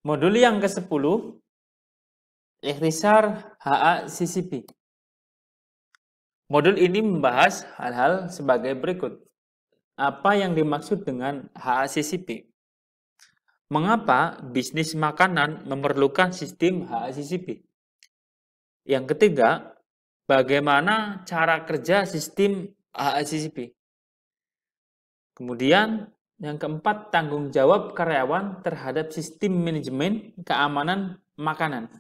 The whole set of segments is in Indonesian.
Modul yang ke-10, ikhtisar HACCP. Modul ini membahas hal-hal sebagai berikut. Apa yang dimaksud dengan HACCP? Mengapa bisnis makanan memerlukan sistem HACCP? Yang ketiga, bagaimana cara kerja sistem HACCP? Kemudian, yang keempat, tanggung jawab karyawan terhadap sistem manajemen keamanan makanan.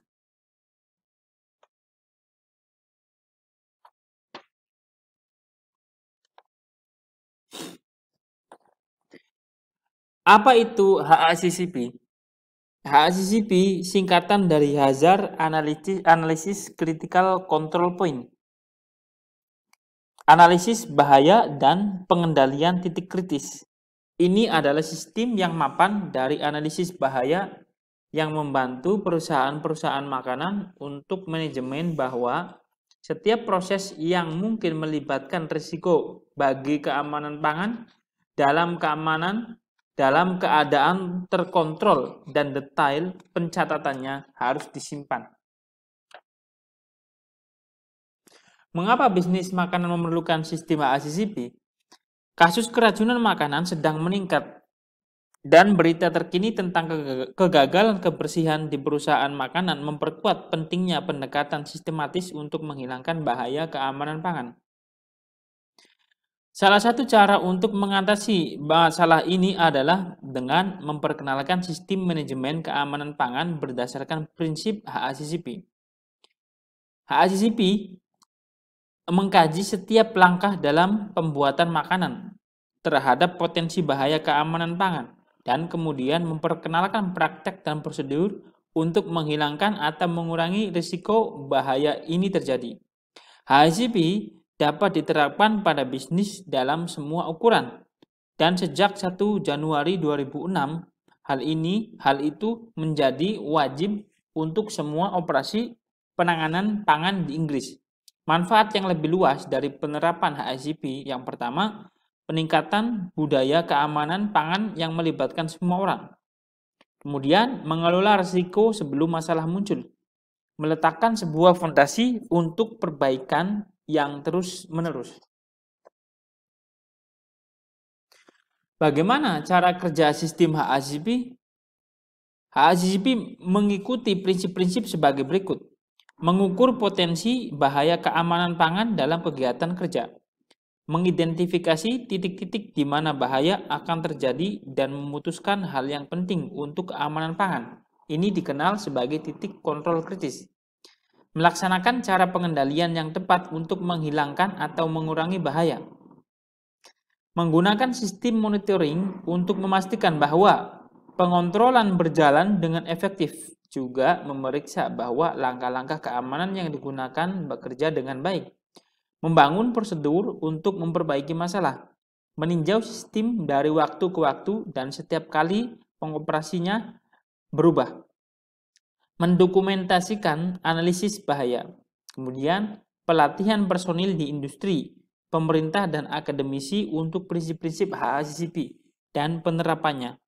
Apa itu HACCP? HACCP singkatan dari Hazard Analysis Critical Control Point. Analisis bahaya dan pengendalian titik kritis. Ini adalah sistem yang mapan dari analisis bahaya yang membantu perusahaan-perusahaan makanan untuk manajemen bahwa setiap proses yang mungkin melibatkan risiko bagi keamanan pangan dalam keadaan terkontrol dan detail pencatatannya harus disimpan. Mengapa bisnis makanan memerlukan sistem HACCP? Kasus keracunan makanan sedang meningkat dan berita terkini tentang kegagalan kebersihan di perusahaan makanan memperkuat pentingnya pendekatan sistematis untuk menghilangkan bahaya keamanan pangan. Salah satu cara untuk mengatasi masalah ini adalah dengan memperkenalkan sistem manajemen keamanan pangan berdasarkan prinsip HACCP. HACCP mengkaji setiap langkah dalam pembuatan makanan terhadap potensi bahaya keamanan pangan dan kemudian memperkenalkan praktek dan prosedur untuk menghilangkan atau mengurangi risiko bahaya ini terjadi. HACCP dapat diterapkan pada bisnis dalam semua ukuran. Dan sejak 1 Januari 2006, hal itu menjadi wajib untuk semua operasi penanganan pangan di Inggris. Manfaat yang lebih luas dari penerapan HACCP yang pertama, peningkatan budaya keamanan pangan yang melibatkan semua orang. Kemudian, mengelola risiko sebelum masalah muncul. Meletakkan sebuah fondasi untuk perbaikan yang terus-menerus. Bagaimana cara kerja sistem HACCP? HACCP mengikuti prinsip-prinsip sebagai berikut. Mengukur potensi bahaya keamanan pangan dalam kegiatan kerja. Mengidentifikasi titik-titik di mana bahaya akan terjadi dan memutuskan hal yang penting untuk keamanan pangan. Ini dikenal sebagai titik kontrol kritis. Melaksanakan cara pengendalian yang tepat untuk menghilangkan atau mengurangi bahaya. Menggunakan sistem monitoring untuk memastikan bahwa pengontrolan berjalan dengan efektif. Juga memeriksa bahwa langkah-langkah keamanan yang digunakan bekerja dengan baik. Membangun prosedur untuk memperbaiki masalah. Meninjau sistem dari waktu ke waktu dan setiap kali pengoperasinya berubah. Mendokumentasikan analisis bahaya. Kemudian, pelatihan personil di industri, pemerintah dan akademisi untuk prinsip-prinsip HACCP dan penerapannya.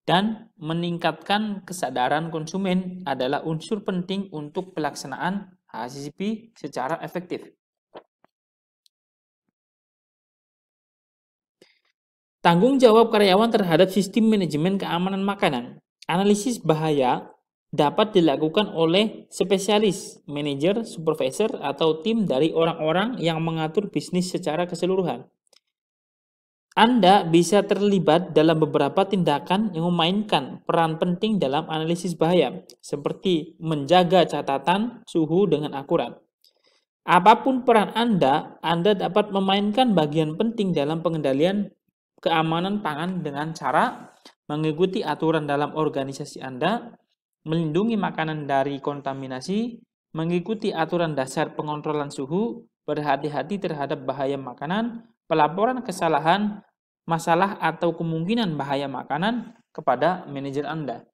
Dan meningkatkan kesadaran konsumen adalah unsur penting untuk pelaksanaan HACCP secara efektif. Tanggung jawab karyawan terhadap sistem manajemen keamanan makanan. Analisis bahaya dapat dilakukan oleh spesialis, manajer, supervisor, atau tim dari orang-orang yang mengatur bisnis secara keseluruhan. Anda bisa terlibat dalam beberapa tindakan yang memainkan peran penting dalam analisis bahaya, seperti menjaga catatan suhu dengan akurat. Apapun peran Anda dapat memainkan bagian penting dalam pengendalian keamanan pangan dengan cara mengikuti aturan dalam organisasi Anda, melindungi makanan dari kontaminasi, mengikuti aturan dasar pengontrolan suhu, berhati-hati terhadap bahaya makanan, pelaporan kesalahan, masalah atau kemungkinan bahaya makanan kepada manajer Anda.